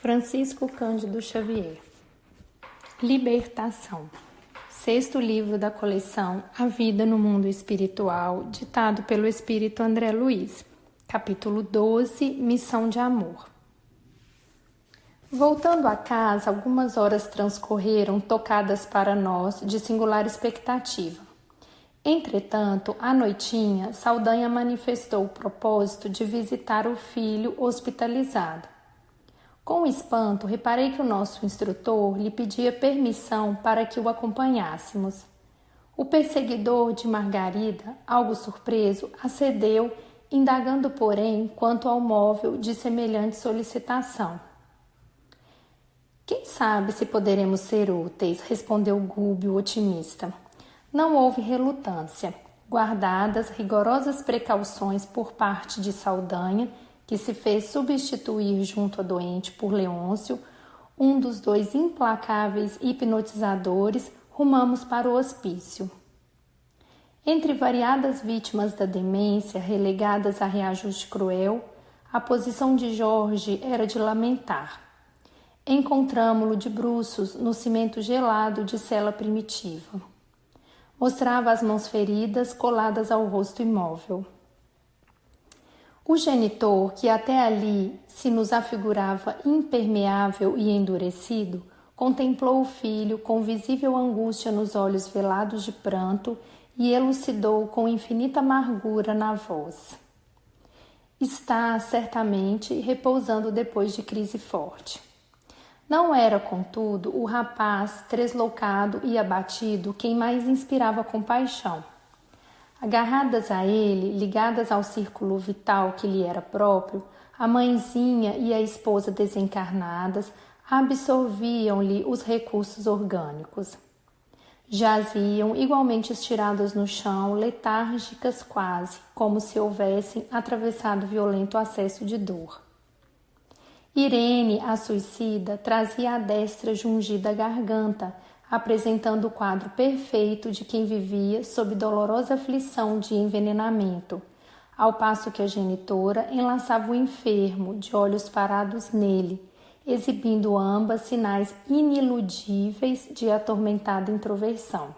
Francisco Cândido Xavier. Libertação. Sexto livro da coleção A Vida no Mundo Espiritual, ditado pelo Espírito André Luiz. Capítulo 12, Missão de Amor. Voltando a casa, algumas horas transcorreram tocadas para nós de singular expectativa. Entretanto, à noitinha, Saldanha manifestou o propósito de visitar o filho hospitalizado. Com espanto, reparei que o nosso instrutor lhe pedia permissão para que o acompanhássemos. O perseguidor de Margarida, algo surpreso, acedeu, indagando, porém, quanto ao móvel de semelhante solicitação. Quem sabe se poderemos ser úteis, respondeu Gúbio, otimista. Não houve relutância. Guardadas rigorosas precauções por parte de Saldanha, que se fez substituir junto à doente por Leôncio, um dos dois implacáveis hipnotizadores, rumamos para o hospício. Entre variadas vítimas da demência, relegadas a reajuste cruel, a posição de Jorge era de lamentar. Encontramo-lo de bruços no cimento gelado de cela primitiva. Mostrava as mãos feridas coladas ao rosto imóvel. O genitor, que até ali se nos afigurava impermeável e endurecido, contemplou o filho com visível angústia nos olhos velados de pranto e elucidou com infinita amargura na voz. Está, certamente, repousando depois de crise forte. Não era, contudo, o rapaz tresloucado e abatido quem mais inspirava compaixão. Agarradas a ele, ligadas ao círculo vital que lhe era próprio, a mãezinha e a esposa desencarnadas absorviam-lhe os recursos orgânicos. Jaziam igualmente estiradas no chão, letárgicas quase, como se houvessem atravessado violento acesso de dor. Irene, a suicida, trazia a destra jungida à garganta, apresentando o quadro perfeito de quem vivia sob dolorosa aflição de envenenamento, ao passo que a genitora enlaçava o enfermo, de olhos parados nele, exibindo ambas sinais iniludíveis de atormentada introversão.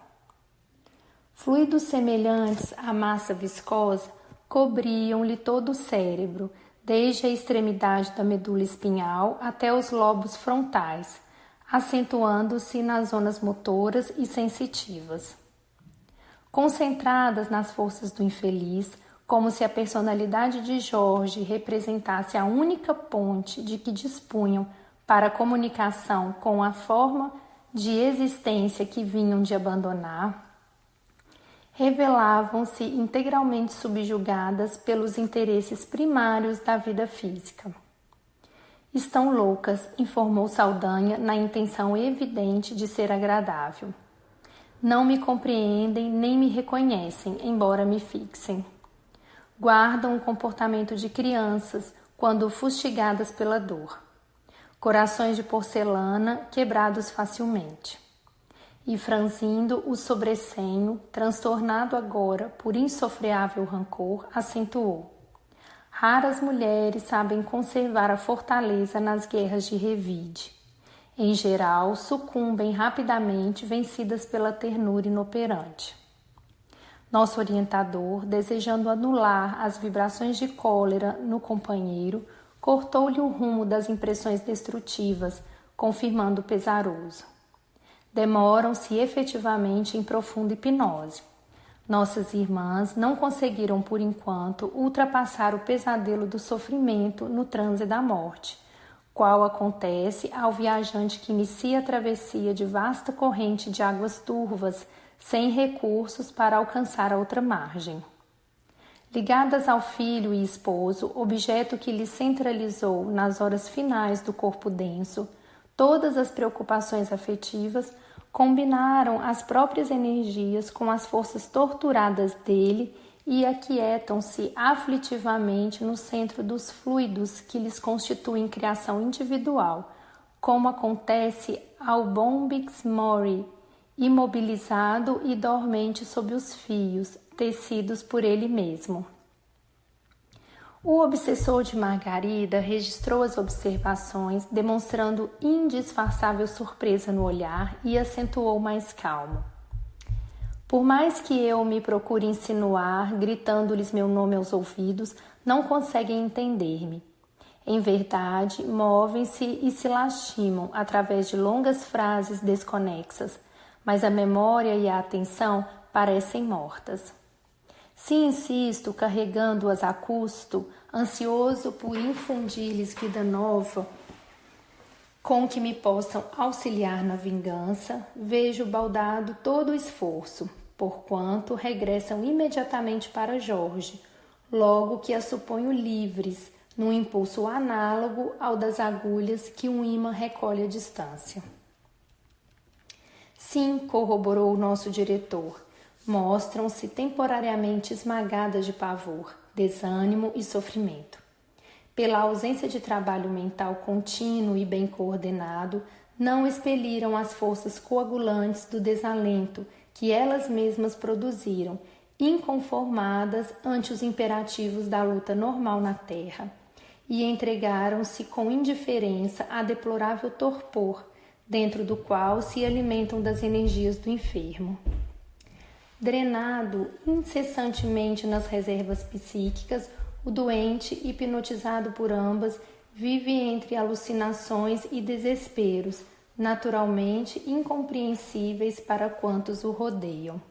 Fluidos semelhantes à massa viscosa cobriam-lhe todo o cérebro, desde a extremidade da medula espinhal até os lobos frontais, acentuando-se nas zonas motoras e sensitivas. Concentradas nas forças do infeliz, como se a personalidade de Jorge representasse a única ponte de que dispunham para a comunicação com a forma de existência que vinham de abandonar, revelavam-se integralmente subjugadas pelos interesses primários da vida física. Estão loucas, informou Saldanha, na intenção evidente de ser agradável. Não me compreendem nem me reconhecem, embora me fixem. Guardam o comportamento de crianças quando fustigadas pela dor. Corações de porcelana quebrados facilmente. E franzindo o sobrecenho, transtornado agora por insofreável rancor, acentuou. Raras mulheres sabem conservar a fortaleza nas guerras de revide. Em geral, sucumbem rapidamente, vencidas pela ternura inoperante. Nosso orientador, desejando anular as vibrações de cólera no companheiro, cortou-lhe o rumo das impressões destrutivas, confirmando o pesaroso. Demoram-se efetivamente em profunda hipnose. Nossas irmãs não conseguiram, por enquanto, ultrapassar o pesadelo do sofrimento no transe da morte, qual acontece ao viajante que inicia a travessia de vasta corrente de águas turvas, sem recursos para alcançar a outra margem. Ligadas ao filho e esposo, objeto que lhe centralizou nas horas finais do corpo denso, todas as preocupações afetivas combinaram as próprias energias com as forças torturadas dele e aquietam-se aflitivamente no centro dos fluidos que lhes constituem criação individual, como acontece ao Bombix Mori, imobilizado e dormente sob os fios, tecidos por ele mesmo. O obsessor de Margarida registrou as observações, demonstrando indisfarçável surpresa no olhar e acentuou mais calmo. Por mais que eu me procure insinuar, gritando-lhes meu nome aos ouvidos, não conseguem entender-me. Em verdade, movem-se e se lastimam através de longas frases desconexas, mas a memória e a atenção parecem mortas. Se insisto, carregando-as a custo, ansioso por infundir-lhes vida nova, com que me possam auxiliar na vingança, vejo baldado todo o esforço, porquanto regressam imediatamente para Jorge, logo que as suponho livres, num impulso análogo ao das agulhas que um ímã recolhe à distância. Sim, corroborou o nosso diretor, mostram-se temporariamente esmagadas de pavor, desânimo e sofrimento. Pela ausência de trabalho mental contínuo e bem coordenado, não expeliram as forças coagulantes do desalento que elas mesmas produziram, inconformadas ante os imperativos da luta normal na terra, e entregaram-se com indiferença a deplorável torpor, dentro do qual se alimentam das energias do enfermo. Drenado incessantemente nas reservas psíquicas, o doente, hipnotizado por ambas, vive entre alucinações e desesperos, naturalmente incompreensíveis para quantos o rodeiam.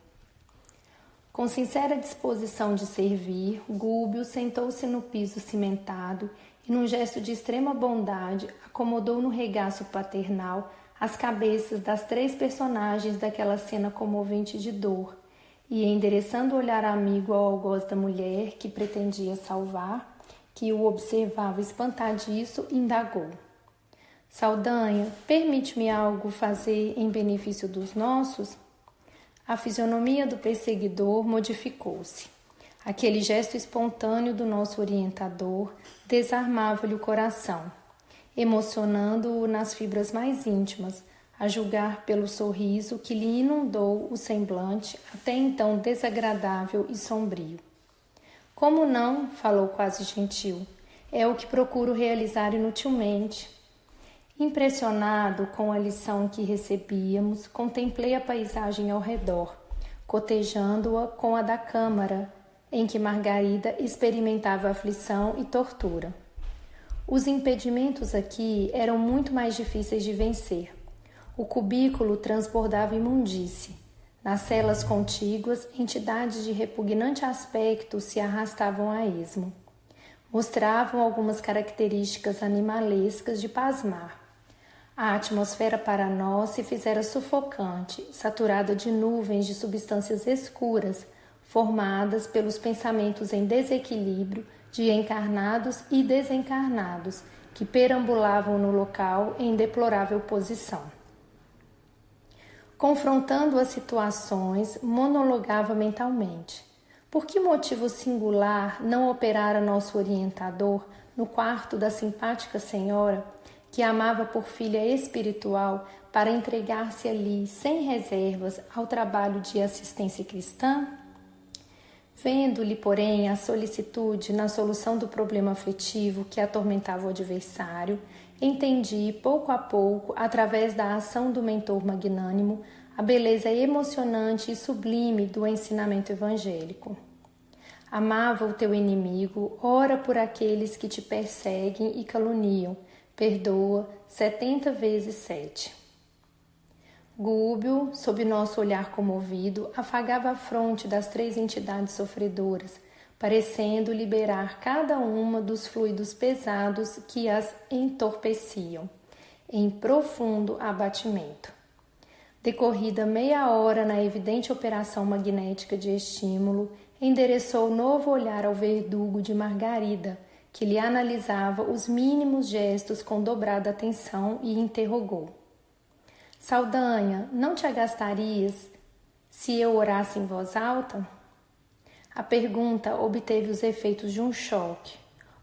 Com sincera disposição de servir, Gúbio sentou-se no piso cimentado e, num gesto de extrema bondade, acomodou no regaço paternal as cabeças das 3 personagens daquela cena comovente de dor, e, endereçando o olhar amigo ao algoz da mulher que pretendia salvar, que o observava espantadiço, indagou: Saldanha, permite-me algo fazer em benefício dos nossos? A fisionomia do perseguidor modificou-se. Aquele gesto espontâneo do nosso orientador desarmava-lhe o coração, emocionando-o nas fibras mais íntimas, a julgar pelo sorriso que lhe inundou o semblante, até então desagradável e sombrio. Como não, falou quase gentil, é o que procuro realizar inutilmente. Impressionado com a lição que recebíamos, contemplei a paisagem ao redor, cotejando-a com a da câmara, em que Margarida experimentava aflição e tortura. Os impedimentos aqui eram muito mais difíceis de vencer. O cubículo transbordava imundície. Nas celas contíguas, entidades de repugnante aspecto se arrastavam a esmo. Mostravam algumas características animalescas de pasmar. A atmosfera para nós se fizera sufocante, saturada de nuvens de substâncias escuras, formadas pelos pensamentos em desequilíbrio de encarnados e desencarnados, que perambulavam no local em deplorável posição. Confrontando as situações, monologava mentalmente. Por que motivo singular não operara nosso orientador no quarto da simpática senhora, que amava por filha espiritual, para entregar-se ali, sem reservas, ao trabalho de assistência cristã? Vendo-lhe, porém, a solicitude na solução do problema afetivo que atormentava o adversário, entendi, pouco a pouco, através da ação do mentor magnânimo, a beleza emocionante e sublime do ensinamento evangélico. Amava o teu inimigo, ora por aqueles que te perseguem e caluniam, perdoa 70 vezes 7. Gúbio, sob nosso olhar comovido, afagava a fronte das 3 entidades sofredoras, parecendo liberar cada uma dos fluidos pesados que as entorpeciam, em profundo abatimento. Decorrida meia hora na evidente operação magnética de estímulo, endereçou novo olhar ao verdugo de Margarida, que lhe analisava os mínimos gestos com dobrada atenção e interrogou: Saldanha, não te agastarias se eu orasse em voz alta? A pergunta obteve os efeitos de um choque.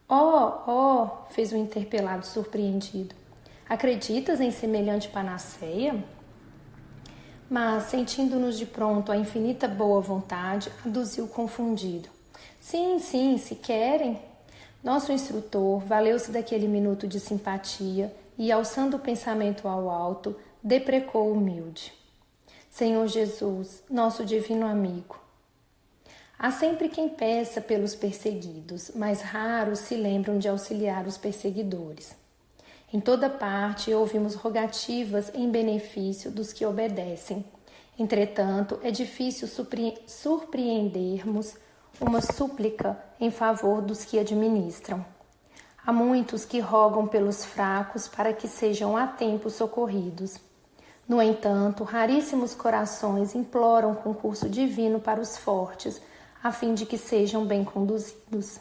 Oh, fez o interpelado surpreendido. Acreditas em semelhante panaceia? Mas, sentindo-nos de pronto a infinita boa vontade, aduziu confundido. Sim, se querem. Nosso instrutor valeu-se daquele minuto de simpatia e, alçando o pensamento ao alto, deprecou humilde. Senhor Jesus, nosso divino amigo. Há sempre quem peça pelos perseguidos, mas raros se lembram de auxiliar os perseguidores. Em toda parte ouvimos rogativas em benefício dos que obedecem. Entretanto, é difícil surpreendermos uma súplica em favor dos que administram. Há muitos que rogam pelos fracos para que sejam a tempo socorridos. No entanto, raríssimos corações imploram concurso divino para os fortes, a fim de que sejam bem conduzidos.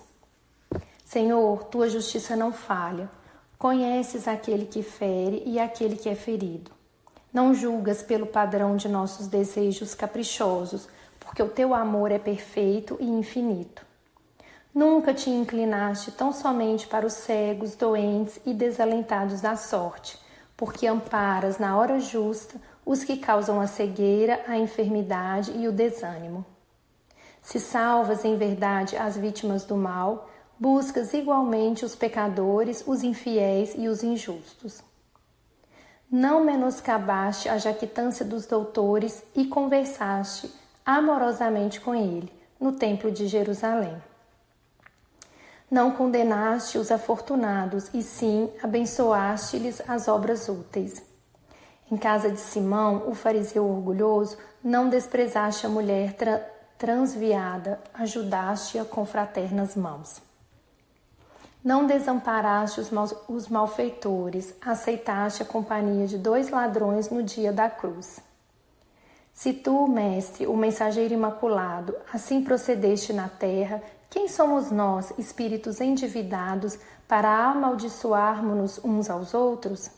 Senhor, tua justiça não falha. Conheces aquele que fere e aquele que é ferido. Não julgas pelo padrão de nossos desejos caprichosos, porque o teu amor é perfeito e infinito. Nunca te inclinaste tão somente para os cegos, doentes e desalentados da sorte, porque amparas na hora justa os que causam a cegueira, a enfermidade e o desânimo. Se salvas em verdade as vítimas do mal, buscas igualmente os pecadores, os infiéis e os injustos. Não menoscabaste a jactância dos doutores e conversaste amorosamente com ele no templo de Jerusalém. Não condenaste os afortunados, e sim abençoaste-lhes as obras úteis. Em casa de Simão, o fariseu orgulhoso, não desprezaste a mulher transviada, ajudaste-a com fraternas mãos. Não desamparaste os malfeitores, aceitaste a companhia de 2 ladrões no dia da cruz. Se tu, mestre, o mensageiro imaculado, assim procedeste na terra, quem somos nós, espíritos endividados, para amaldiçoarmos-nos uns aos outros?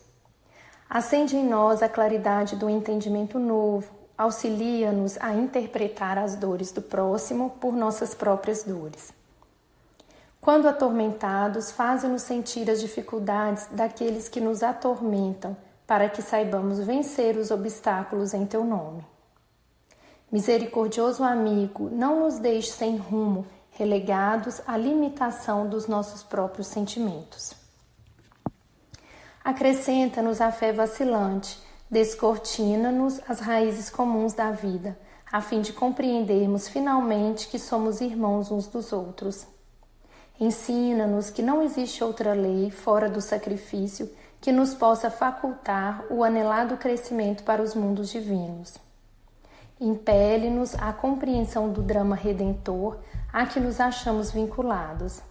Acende em nós a claridade do entendimento novo, auxilia-nos a interpretar as dores do próximo por nossas próprias dores. Quando atormentados, faze-nos sentir as dificuldades daqueles que nos atormentam, para que saibamos vencer os obstáculos em teu nome. Misericordioso amigo, não nos deixe sem rumo, relegados à limitação dos nossos próprios sentimentos. Acrescenta-nos a fé vacilante, descortina-nos as raízes comuns da vida, a fim de compreendermos finalmente que somos irmãos uns dos outros. Ensina-nos que não existe outra lei fora do sacrifício que nos possa facultar o anelado crescimento para os mundos divinos. Impele-nos à compreensão do drama redentor a que nos achamos vinculados.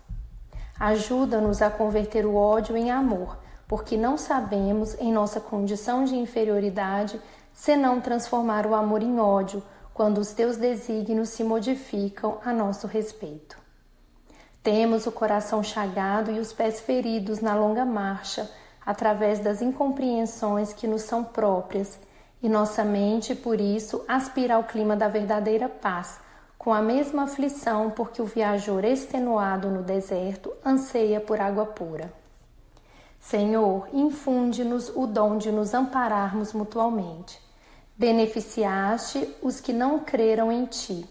Ajuda-nos a converter o ódio em amor, porque não sabemos, em nossa condição de inferioridade, senão transformar o amor em ódio, quando os teus desígnios se modificam a nosso respeito. Temos o coração chagado e os pés feridos na longa marcha, através das incompreensões que nos são próprias, e nossa mente, por isso, aspira ao clima da verdadeira paz, com a mesma aflição porque o viajor extenuado no deserto anseia por água pura. Senhor, infunde-nos o dom de nos ampararmos mutualmente. Beneficiaste os que não creram em ti,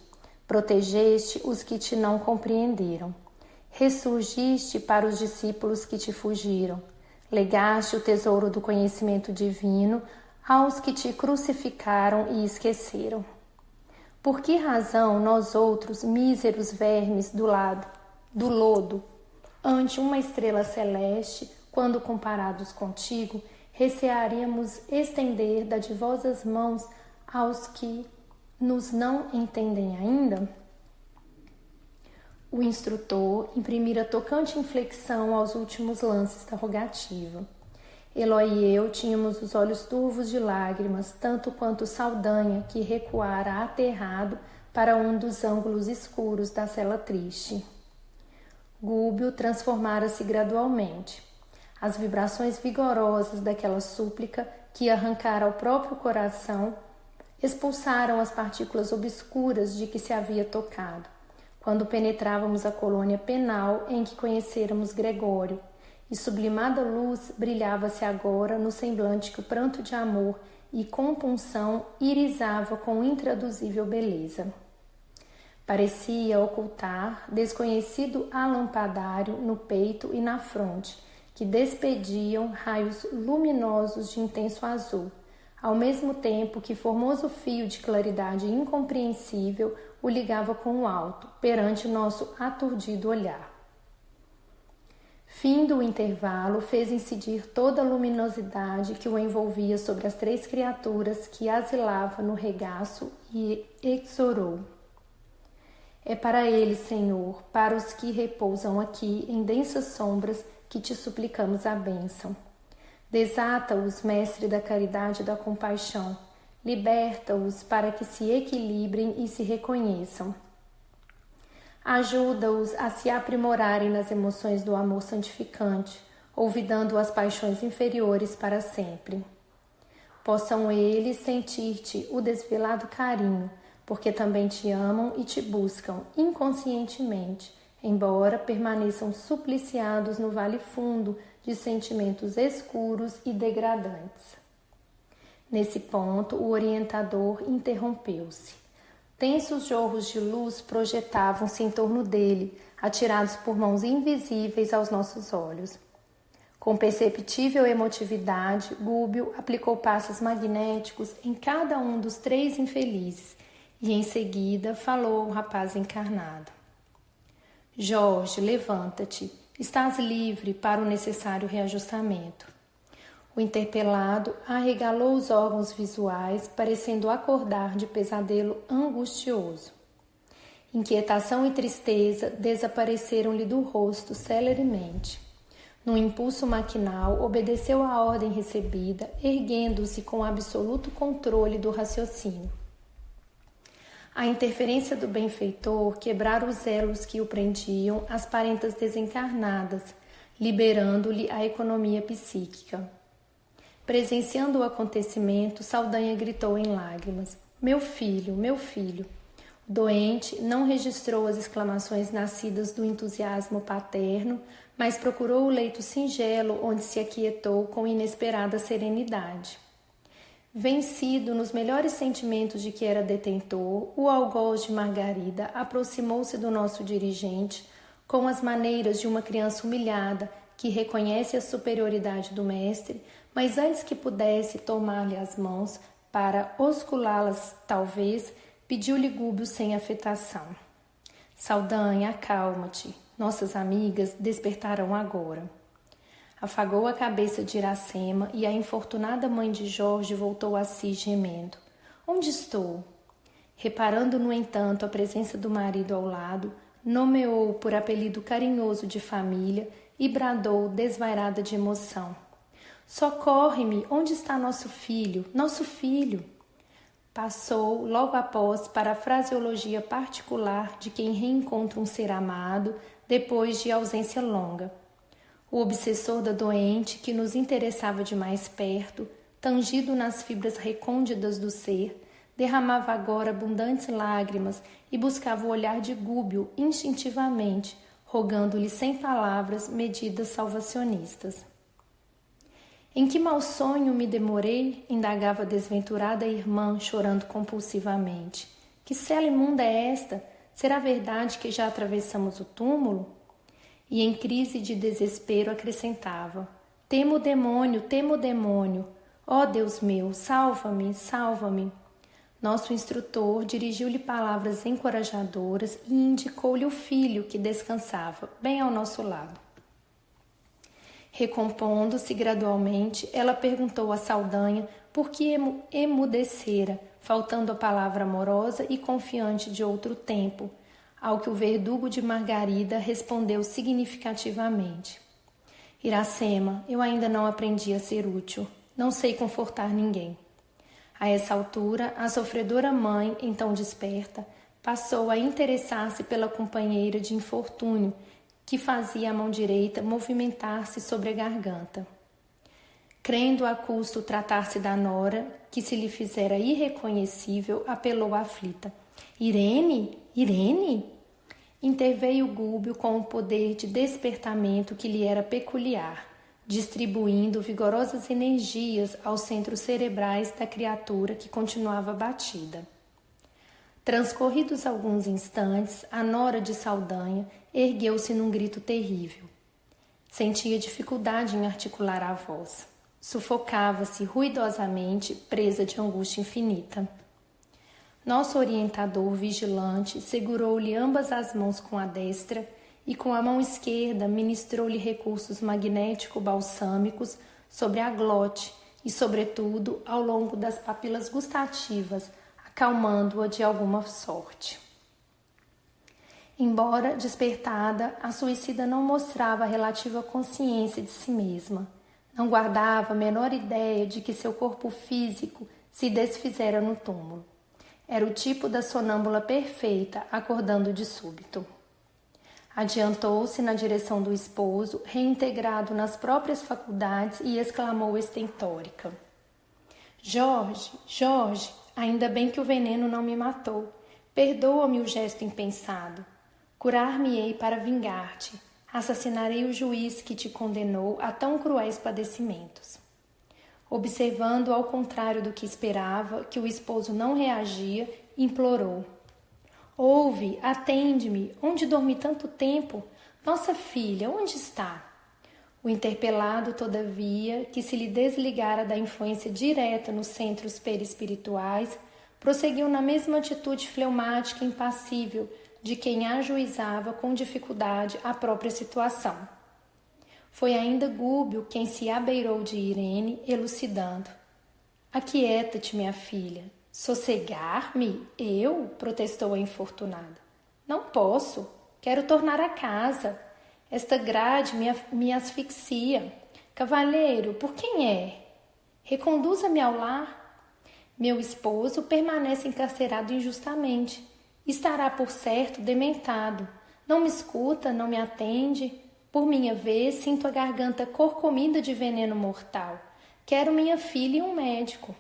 protegeste os que te não compreenderam. Ressurgiste para os discípulos que te fugiram. Legaste o tesouro do conhecimento divino aos que te crucificaram e esqueceram. Por que razão nós outros, míseros vermes do lodo, ante uma estrela celeste, quando comparados contigo, recearíamos estender dadivosas mãos aos que nos não entendem ainda? O instrutor imprimira tocante inflexão aos últimos lances da rogativa. Eloy e eu tínhamos os olhos turvos de lágrimas, tanto quanto Saldanha, que recuara aterrado para um dos ângulos escuros da cela triste. Gúbio transformara-se gradualmente. As vibrações vigorosas daquela súplica, que arrancara ao próprio coração, expulsaram as partículas obscuras de que se havia tocado, quando penetrávamos a colônia penal em que conhecêramos Gregório, e sublimada luz brilhava-se agora no semblante que o pranto de amor e compunção irisava com intraduzível beleza. Parecia ocultar desconhecido alampadário no peito e na fronte, que despediam raios luminosos de intenso azul, ao mesmo tempo que formoso fio de claridade incompreensível o ligava com o alto, perante nosso aturdido olhar. Fim do intervalo fez incidir toda a luminosidade que o envolvia sobre as três criaturas que asilava no regaço e exorou. É para eles, Senhor, para os que repousam aqui em densas sombras, que te suplicamos a bênção. Desata-os, Mestre da caridade e da compaixão. Liberta-os para que se equilibrem e se reconheçam. Ajuda-os a se aprimorarem nas emoções do amor santificante, olvidando as paixões inferiores para sempre. Possam eles sentir-te o desvelado carinho, porque também te amam e te buscam inconscientemente, embora permaneçam supliciados no vale fundo de sentimentos escuros e degradantes. Nesse ponto, o orientador interrompeu-se. Tensos jorros de luz projetavam-se em torno dele, atirados por mãos invisíveis aos nossos olhos. Com perceptível emotividade, Gúbio aplicou passos magnéticos em cada um dos três infelizes e, em seguida, falou ao rapaz encarnado. Jorge, levanta-te. Estás livre para o necessário reajustamento. O interpelado arregalou os órgãos visuais, parecendo acordar de pesadelo angustioso. Inquietação e tristeza desapareceram-lhe do rosto celeremente. Num impulso maquinal, obedeceu à ordem recebida, erguendo-se com absoluto controle do raciocínio. A interferência do benfeitor quebrara os elos que o prendiam às parentas desencarnadas, liberando-lhe a economia psíquica. Presenciando o acontecimento, Saldanha gritou em lágrimas: Meu filho, meu filho! O doente não registrou as exclamações nascidas do entusiasmo paterno, mas procurou o leito singelo onde se aquietou com inesperada serenidade. Vencido nos melhores sentimentos de que era detentor, o algoz de Margarida aproximou-se do nosso dirigente com as maneiras de uma criança humilhada que reconhece a superioridade do mestre, mas antes que pudesse tomar-lhe as mãos para osculá-las, talvez, pediu-lhe Gúbio sem afetação. Saldanha, acalma-te. Nossas amigas despertarão agora. Afagou a cabeça de Iracema e a infortunada mãe de Jorge voltou a si gemendo. Onde estou? Reparando, no entanto, a presença do marido ao lado, nomeou-o por apelido carinhoso de família e bradou desvairada de emoção. Socorre-me! Onde está nosso filho? Nosso filho! Passou, logo após, para a fraseologia particular de quem reencontra um ser amado depois de ausência longa. O obsessor da doente, que nos interessava de mais perto, tangido nas fibras recônditas do ser, derramava agora abundantes lágrimas e buscava o olhar de Gúbio instintivamente, rogando-lhe sem palavras medidas salvacionistas. Em que mau sonho me demorei? Indagava a desventurada irmã, chorando compulsivamente. Que cela imunda é esta? Será verdade que já atravessamos o túmulo? E em crise de desespero acrescentava: Temo o demônio, temo o demônio. Ó Deus meu, salva-me, salva-me. Nosso instrutor dirigiu-lhe palavras encorajadoras e indicou-lhe o filho que descansava, bem ao nosso lado. Recompondo-se gradualmente, ela perguntou a Saldanha por que emudecera, faltando a palavra amorosa e confiante de outro tempo, ao que o verdugo de Margarida respondeu significativamente: Iracema, eu ainda não aprendi a ser útil, não sei confortar ninguém. A essa altura, a sofredora mãe, então desperta, passou a interessar-se pela companheira de infortúnio, que fazia a mão direita movimentar-se sobre a garganta. Crendo a custo tratar-se da nora, que se lhe fizera irreconhecível, apelou aflita: Irene? Irene? Interveio Gúbio com o poder de despertamento que lhe era peculiar, distribuindo vigorosas energias aos centros cerebrais da criatura que continuava abatida. Transcorridos alguns instantes, a nora de Saldanha ergueu-se num grito terrível. Sentia dificuldade em articular a voz. Sufocava-se ruidosamente, presa de angústia infinita. Nosso orientador vigilante segurou-lhe ambas as mãos com a destra e com a mão esquerda ministrou-lhe recursos magnético-balsâmicos sobre a glote e, sobretudo, ao longo das papilas gustativas, acalmando-a de alguma sorte. Embora despertada, a suicida não mostrava a relativa consciência de si mesma. Não guardava a menor ideia de que seu corpo físico se desfizera no túmulo. Era o tipo da sonâmbula perfeita, acordando de súbito. Adiantou-se na direção do esposo, reintegrado nas próprias faculdades, e exclamou estentórica: Jorge, Jorge, ainda bem que o veneno não me matou. Perdoa-me o gesto impensado. Curar-me-ei para vingar-te. Assassinarei o juiz que te condenou a tão cruéis padecimentos. Observando, ao contrário do que esperava, que o esposo não reagia, implorou: Ouve, atende-me, onde dormi tanto tempo? Nossa filha, onde está? O interpelado, todavia, que se lhe desligara da influência direta nos centros perispirituais, prosseguiu na mesma atitude fleumática e impassível de quem ajuizava com dificuldade a própria situação. Foi ainda Gúbio quem se abeirou de Irene, elucidando: Aquieta-te, minha filha. Sossegar-me? Eu? Protestou a infortunada. Não posso. Quero tornar a casa. Esta grade me asfixia. Cavalheiro, por quem é? Reconduza-me ao lar. Meu esposo permanece encarcerado injustamente. Estará, por certo, dementado. Não me escuta, não me atende. Por minha vez, sinto a garganta corcomida de veneno mortal. Quero minha filha e um médico.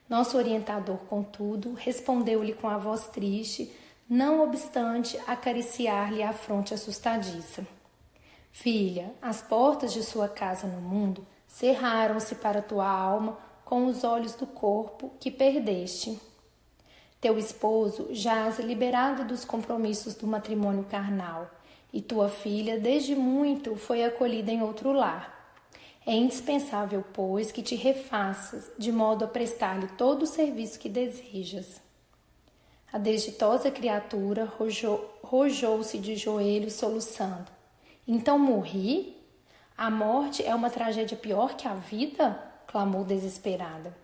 Nosso orientador, contudo, respondeu-lhe com a voz triste, não obstante acariciar-lhe a fronte assustadiça. Filha, as portas de sua casa no mundo cerraram-se para tua alma com os olhos do corpo que perdeste. Teu esposo jaz liberado dos compromissos do matrimônio carnal, e tua filha, desde muito, foi acolhida em outro lar. É indispensável, pois, que te refaças, de modo a prestar-lhe todo o serviço que desejas. A desditosa criatura rojou-se de joelhos, soluçando. Então morri? A morte é uma tragédia pior que a vida? Clamou desesperada.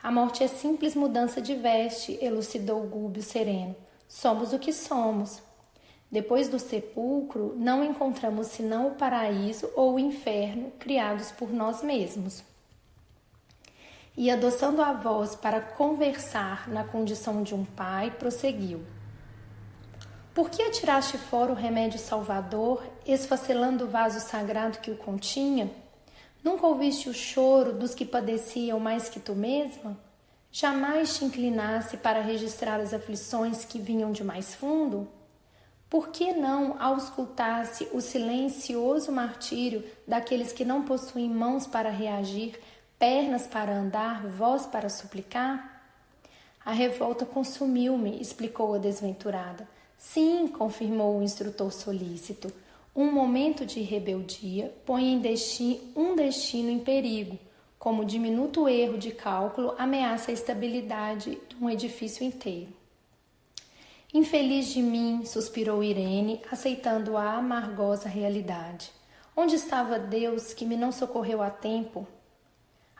A morte é simples mudança de veste, elucidou Gúbio sereno. Somos o que somos. Depois do sepulcro, não encontramos senão o paraíso ou o inferno criados por nós mesmos. E, adoçando a voz para conversar na condição de um pai, prosseguiu. Por que atiraste fora o remédio salvador, esfacelando o vaso sagrado que o continha? Nunca ouviste o choro dos que padeciam mais que tu mesma? Jamais te inclinasse para registrar as aflições que vinham de mais fundo? Por que não auscultasse o silencioso martírio daqueles que não possuem mãos para reagir, pernas para andar, voz para suplicar? A revolta consumiu-me, explicou a desventurada. Sim, confirmou o instrutor solícito. Um momento de rebeldia põe um destino em perigo, como diminuto erro de cálculo ameaça a estabilidade de um edifício inteiro. Infeliz de mim, suspirou Irene, aceitando a amargosa realidade. Onde estava Deus que me não socorreu a tempo?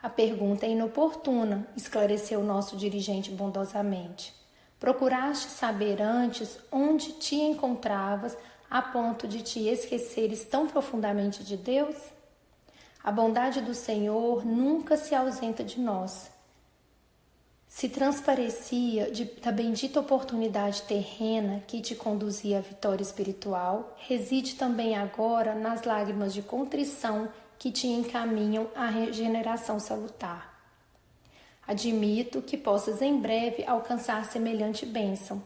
A pergunta é inoportuna, esclareceu nosso dirigente bondosamente. Procuraste saber antes onde te encontravas a ponto de te esqueceres tão profundamente de Deus? A bondade do Senhor nunca se ausenta de nós. Se transparecia da bendita oportunidade terrena que te conduzia à vitória espiritual, reside também agora nas lágrimas de contrição que te encaminham à regeneração salutar. Admito que possas em breve alcançar semelhante bênção.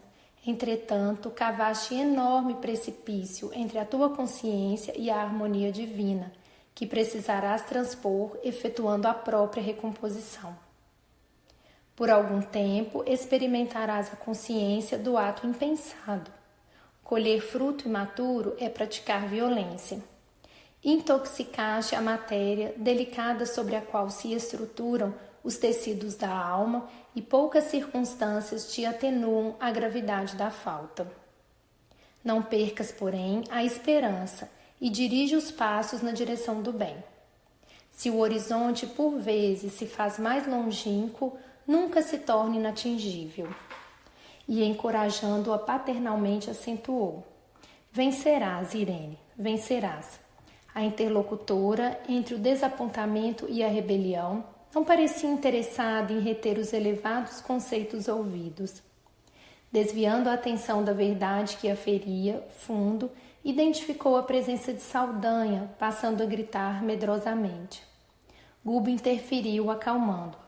Entretanto, cavaste enorme precipício entre a tua consciência e a harmonia divina, que precisarás transpor efetuando a própria recomposição. Por algum tempo experimentarás a consciência do ato impensado. Colher fruto imaturo é praticar violência. Intoxicaste a matéria delicada sobre a qual se estruturam os tecidos da alma e poucas circunstâncias te atenuam a gravidade da falta. Não percas, porém, a esperança e dirige os passos na direção do bem. Se o horizonte por vezes se faz mais longínquo, nunca se torna inatingível. E encorajando-a paternalmente acentuou: vencerás, Irene, vencerás. A interlocutora, entre o desapontamento e a rebelião, não parecia interessada em reter os elevados conceitos ouvidos. Desviando a atenção da verdade que a feria, fundo, identificou a presença de Saldanha, passando a gritar medrosamente. Gúbio interferiu, acalmando-a.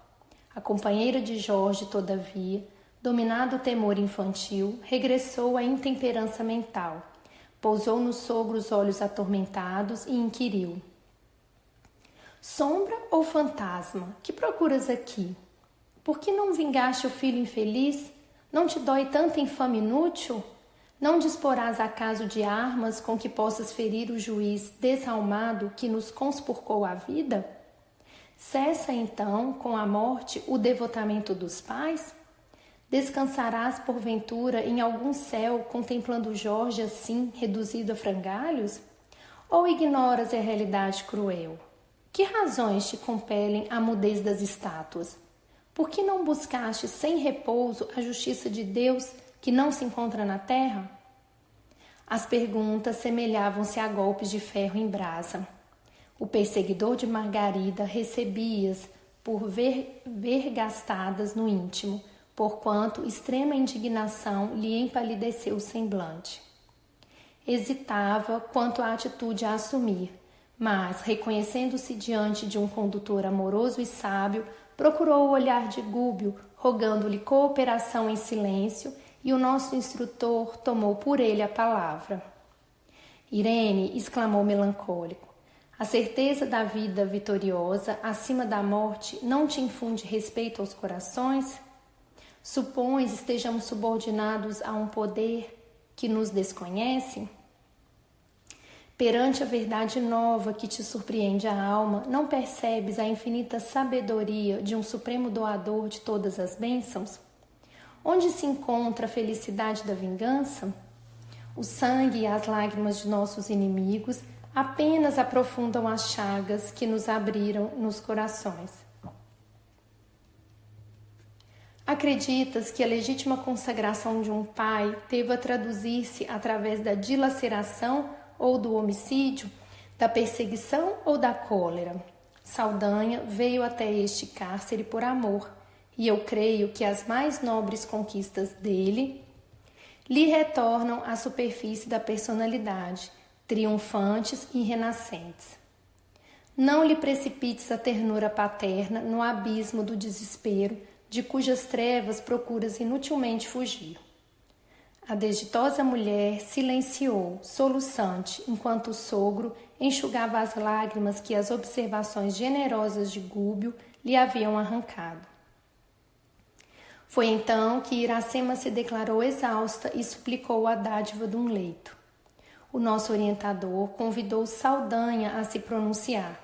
A companheira de Jorge, todavia, dominado o temor infantil, regressou à intemperança mental. Pousou no sogro os olhos atormentados e inquiriu: sombra ou fantasma, que procuras aqui? Por que não vingaste o filho infeliz? Não te dói tanta infame inútil? Não disporás acaso de armas com que possas ferir o juiz desalmado que nos conspurcou a vida? Cessa então, com a morte, o devotamento dos pais? Descansarás porventura em algum céu contemplando Jorge assim, reduzido a frangalhos? Ou ignoras a realidade cruel? Que razões te compelem à mudez das estátuas? Por que não buscaste sem repouso a justiça de Deus que não se encontra na terra? As perguntas semelhavam-se a golpes de ferro em brasa. O perseguidor de Margarida recebia-as por vergastadas no íntimo, porquanto extrema indignação lhe empalideceu o semblante. Hesitava quanto à atitude a assumir, mas, reconhecendo-se diante de um condutor amoroso e sábio, procurou o olhar de Gúbio, rogando-lhe cooperação em silêncio, e o nosso instrutor tomou por ele a palavra. Irene, exclamou melancólico, a certeza da vida vitoriosa acima da morte não te infunde respeito aos corações? Supões estejamos subordinados a um poder que nos desconhece? Perante a verdade nova que te surpreende a alma, não percebes a infinita sabedoria de um supremo doador de todas as bênçãos? Onde se encontra a felicidade da vingança? O sangue e as lágrimas de nossos inimigos apenas aprofundam as chagas que nos abriram nos corações. Acreditas que a legítima consagração de um pai deva traduzir-se através da dilaceração ou do homicídio, da perseguição ou da cólera? Saldanha veio até este cárcere por amor, e eu creio que as mais nobres conquistas dele lhe retornam à superfície da personalidade, triunfantes e renascentes. Não lhe precipites a ternura paterna no abismo do desespero, de cujas trevas procuras inutilmente fugir. A desditosa mulher silenciou, soluçante, enquanto o sogro enxugava as lágrimas que as observações generosas de Gúbio lhe haviam arrancado. Foi então que Iracema se declarou exausta e suplicou a dádiva de um leito. O nosso orientador convidou Saldanha a se pronunciar.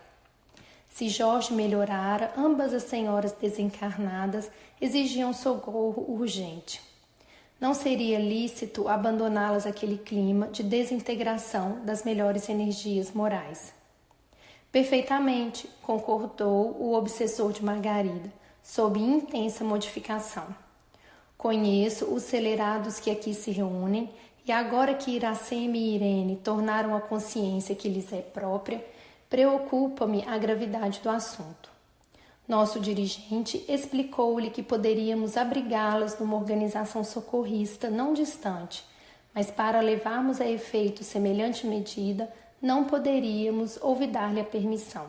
Se Jorge melhorara, ambas as senhoras desencarnadas exigiam socorro urgente. Não seria lícito abandoná-las àquele clima de desintegração das melhores energias morais. Perfeitamente, concordou o obsessor de Margarida, sob intensa modificação. Conheço os celerados que aqui se reúnem, e agora que Iracema e Irene tornaram a consciência que lhes é própria, preocupa-me a gravidade do assunto. Nosso dirigente explicou-lhe que poderíamos abrigá-las numa organização socorrista não distante, mas para levarmos a efeito semelhante medida, não poderíamos olvidar-lhe a permissão.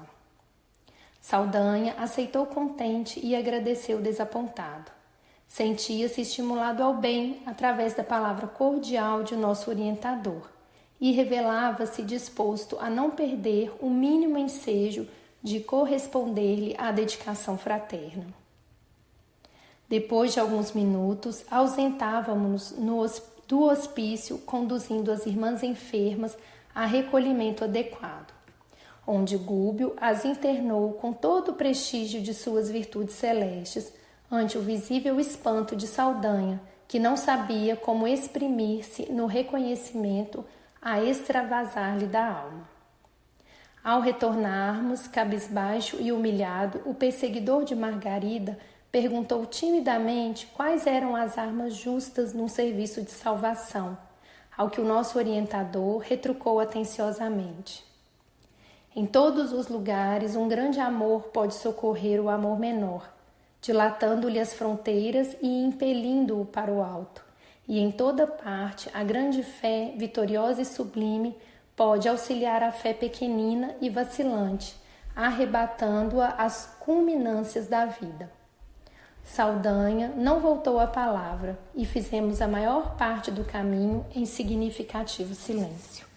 Saldanha aceitou contente e agradeceu desapontado. Sentia-se estimulado ao bem através da palavra cordial de nosso orientador e revelava-se disposto a não perder o mínimo ensejo de corresponder-lhe à dedicação fraterna. Depois de alguns minutos, ausentávamos-nos do hospício, conduzindo as irmãs enfermas a recolhimento adequado, onde Gúbio as internou com todo o prestígio de suas virtudes celestes, ante o visível espanto de Saldanha, que não sabia como exprimir-se no reconhecimento a extravasar-lhe da alma. Ao retornarmos, cabisbaixo e humilhado, o perseguidor de Margarida perguntou timidamente quais eram as armas justas num serviço de salvação, ao que o nosso orientador retrucou atenciosamente. Em todos os lugares, um grande amor pode socorrer o amor menor, dilatando-lhe as fronteiras e impelindo-o para o alto. E em toda parte, a grande fé, vitoriosa e sublime, pode auxiliar a fé pequenina e vacilante, arrebatando-a às culminâncias da vida. Saldanha não voltou a palavra e fizemos a maior parte do caminho em significativo silêncio.